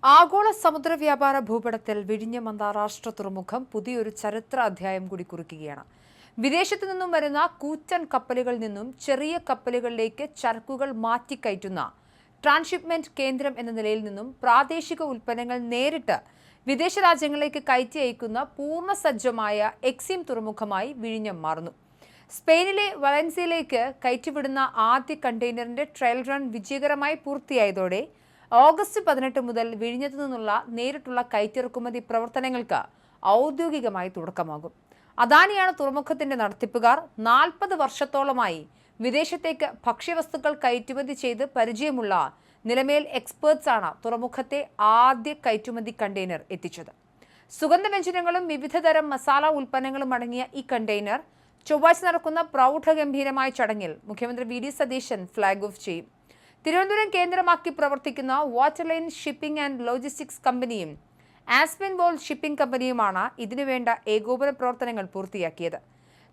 ആഗോള സമുദ്ര വ്യാപാര ഭൂപടത്തിൽ വിഴിഞ്ഞം അന്താരാഷ്ട്ര തുറമുഖം പുതിയൊരു ചരിത്ര അധ്യായം കൂടി കുറിക്കുകയാണ്. വിദേശത്തു നിന്നും വരുന്ന കൂറ്റൻ കപ്പലുകളിൽ നിന്നും ചെറിയ കപ്പലുകളിലേക്ക് ചരക്കുകൾ മാറ്റിക്കയറ്റുന്ന ട്രാൻസ്ഷിപ്മെന്റ് കേന്ദ്രം എന്ന നിലയിൽ നിന്നും പ്രാദേശിക ഉൽപ്പന്നങ്ങൾ നേരിട്ട് വിദേശ രാജ്യങ്ങളിലേക്ക് കയറ്റി അയക്കുന്ന പൂർണ്ണസജ്ജമായ എക്സിം തുറമുഖമായി വിഴിഞ്ഞം മാറുന്നു. സ്പെയിനിലെ വലൻസിയയിലേക്ക് കയറ്റിവിടുന്ന ആദ്യ കണ്ടെയ്നറിന്റെ ട്രയൽ റൺ വിജയകരമായി പൂർത്തിയായതോടെ ഓഗസ്റ്റ് 18 മുതൽ വിഴിഞ്ഞത്തു നിന്നുള്ള നേരിട്ടുള്ള കയറ്റിറക്കുമതി പ്രവർത്തനങ്ങൾക്ക് ഔദ്യോഗികമായി തുടക്കമാകും. അദാനിയാണ് തുറമുഖത്തിന്റെ നടത്തിപ്പുകാർ. 40 വർഷത്തോളമായി വിദേശത്തേക്ക് ഭക്ഷ്യവസ്തുക്കൾ കയറ്റുമതി ചെയ്ത് പരിചയമുള്ള നിലമേൽ എക്സ്പേർട്സ് ആണ് തുറമുഖത്തെ ആദ്യ കയറ്റുമതി കണ്ടെയ്നർ എത്തിച്ചത്. സുഗന്ധവ്യഞ്ജനങ്ങളും വിവിധതരം മസാല ഉൽപ്പന്നങ്ങളും അടങ്ങിയ ഈ കണ്ടെയ്നർ ചൊവ്വാഴ്ച നടക്കുന്ന പ്രൗഢഗംഭീരമായ ചടങ്ങിൽ മുഖ്യമന്ത്രി V D Satheesan flag off ചെയ്യും. തിരുവനന്തപുരം കേന്ദ്രമാക്കി പ്രവർത്തിക്കുന്ന വാട്ടർലൈൻ ഷിപ്പിംഗ് ആൻഡ് ലോജിസ്റ്റിക്സ് കമ്പനിയും ആസ്പെൻ വോൾ ഷിപ്പിംഗ് കമ്പനിയുമാണ് ഇതിനുവേണ്ട ഏകോപന പ്രവർത്തനങ്ങൾ പൂർത്തിയാക്കിയത്.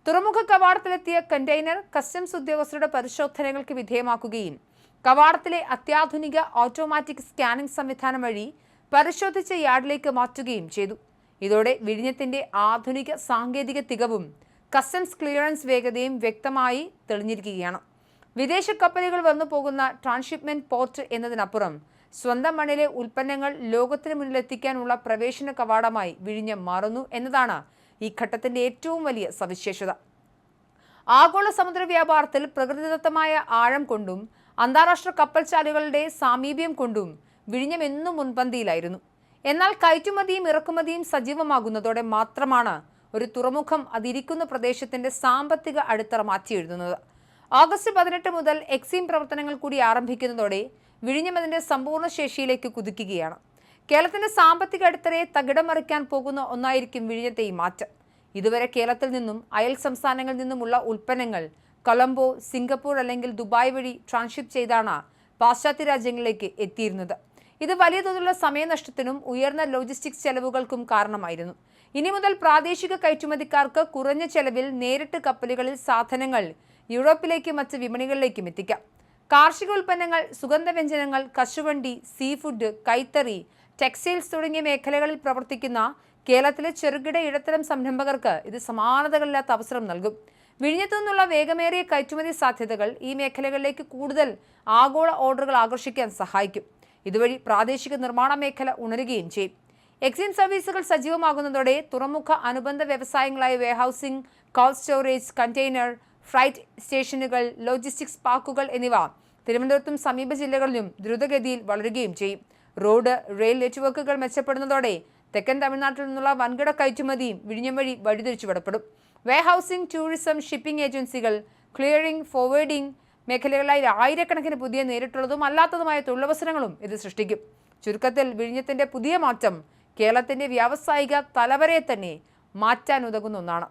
തുറമുഖ കവാടത്തിലെത്തിയ കണ്ടെയ്നർ കസ്റ്റംസ് ഉദ്യോഗസ്ഥരുടെ പരിശോധനകൾക്ക് വിധേയമാക്കുകയും കവാടത്തിലെ അത്യാധുനിക ഓട്ടോമാറ്റിക് സ്കാനിംഗ് സംവിധാനം വഴി പരിശോധിച്ച യാർഡിലേക്ക് മാറ്റുകയും ചെയ്തു. ഇതോടെ വിഴിഞ്ഞത്തിന്റെ ആധുനിക സാങ്കേതിക തികവും കസ്റ്റംസ് ക്ലിയറൻസ് വേഗതയും വ്യക്തമായി തെളിഞ്ഞിരിക്കുകയാണ്. വിദേശ കപ്പലുകൾ വന്നു പോകുന്ന ട്രാൻസ്ഷിപ്മെന്റ് പോർട്ട് എന്നതിനപ്പുറം സ്വന്തം മണ്ണിലെ ഉൽപ്പന്നങ്ങൾ ലോകത്തിന് മുന്നിലെത്തിക്കാനുള്ള പ്രവേശന കവാടമായി വിഴിഞ്ഞം മാറുന്നു എന്നതാണ് ഈ ഘട്ടത്തിന്റെ ഏറ്റവും വലിയ സവിശേഷത. ആഗോള സമുദ്ര വ്യാപാരത്തിൽ പ്രകൃതിദത്തമായ ആഴം കൊണ്ടും അന്താരാഷ്ട്ര കപ്പൽചാലുകളുടെ സാമീപ്യം കൊണ്ടും വിഴിഞ്ഞം എന്നും മുൻപന്തിയിലായിരുന്നു. എന്നാൽ കയറ്റുമതിയും ഇറക്കുമതിയും സജീവമാകുന്നതോടെ മാത്രമാണ് ഒരു തുറമുഖം അതിരിക്കുന്ന പ്രദേശത്തിന്റെ സാമ്പത്തിക അടിത്തറ മാറ്റിയെഴുതുന്നത്. ഓഗസ്റ്റ് 18 മുതൽ എക്സിം പ്രവർത്തനങ്ങൾ കൂടി ആരംഭിക്കുന്നതോടെ വിഴിഞ്ഞം അതിന്റെ സമ്പൂർണ്ണ ശേഷിയിലേക്ക് കുതിക്കുകയാണ്. കേരളത്തിന്റെ സാമ്പത്തിക അടിത്തറയെ തകിടം മറിക്കാൻ പോകുന്ന ഒന്നായിരിക്കും വിഴിഞ്ഞത്തെ ഈ മാറ്റം. ഇതുവരെ കേരളത്തിൽ നിന്നും അയൽ സംസ്ഥാനങ്ങളിൽ നിന്നുമുള്ള ഉൽപ്പന്നങ്ങൾ കൊളംബോ, സിംഗപ്പൂർ അല്ലെങ്കിൽ ദുബായ് വഴി ട്രാൻസ്ഷിപ്പ് ചെയ്താണ് പാശ്ചാത്യ രാജ്യങ്ങളിലേക്ക് എത്തിയിരുന്നത്. ഇത് വലിയ തോതിലുള്ള സമയനഷ്ടത്തിനും ഉയർന്ന ലോജിസ്റ്റിക്സ് ചെലവുകൾക്കും കാരണമായിരുന്നു. ഇനി മുതൽ പ്രാദേശിക കയറ്റുമതിക്കാർക്ക് കുറഞ്ഞ ചെലവിൽ നേരിട്ട് കപ്പലുകളിൽ സാധനങ്ങൾ യൂറോപ്പിലേക്കും മറ്റ് വിപണികളിലേക്കും എത്തിക്കാം. കാർഷിക ഉൽപ്പന്നങ്ങൾ, സുഗന്ധവ്യഞ്ജനങ്ങൾ, കശുവണ്ടി, സീ ഫുഡ്, കൈത്തറി, ടെക്സ്റ്റൈൽസ് തുടങ്ങിയ മേഖലകളിൽ പ്രവർത്തിക്കുന്ന കേരളത്തിലെ ചെറുകിട ഇടത്തരം സംരംഭകർക്ക് ഇത് സമാനതകളില്ലാത്ത അവസരം നൽകും. വിഴിഞ്ഞത്തു നിന്നുള്ള വേഗമേറിയ കയറ്റുമതി സാധ്യതകൾ ഈ മേഖലകളിലേക്ക് കൂടുതൽ ആഗോള ഓർഡറുകൾ ആകർഷിക്കാൻ സഹായിക്കും. ഇതുവഴി പ്രാദേശിക നിർമ്മാണ മേഖല ഉണരുകയും ചെയ്യും. എക്സിം സർവീസുകൾ സജീവമാകുന്നതോടെ തുറമുഖ അനുബന്ധ വ്യവസായങ്ങളായ warehousing, cold storage, container, freight സ്റ്റേഷനുകൾ, ലോജിസ്റ്റിക്സ് പാർക്കുകൾ എന്നിവ തിരുവനന്തപുരത്തും സമീപ ജില്ലകളിലും ദ്രുതഗതിയിൽ വളരുകയും ചെയ്യും. റോഡ്, റെയിൽ നെറ്റ്വർക്കുകൾ മെച്ചപ്പെടുന്നതോടെ തെക്കൻ തമിഴ്നാട്ടിൽ നിന്നുള്ള വൻകിട കയറ്റുമതിയും വിഴിഞ്ഞം വഴി വഴിതിരിച്ചുവിടപ്പെടും. വെയർഹൌസിംഗ്, ടൂറിസം, ഷിപ്പിംഗ് ഏജൻസികൾ, ക്ലിയറിംഗ്, ഫോർവേഡിംഗ് മേഖലകളിലായി ആയിരക്കണക്കിന് പുതിയ നേരിട്ടുള്ളതും അല്ലാത്തതുമായ തൊഴിലവസരങ്ങളും ഇത് സൃഷ്ടിക്കും. ചുരുക്കത്തിൽ വിഴിഞ്ഞത്തിന്റെ പുതിയ മാറ്റം കേരളത്തിന്റെ വ്യാവസായിക തലവരെ തന്നെ മാറ്റാനുതകുന്ന ഒന്നാണ്.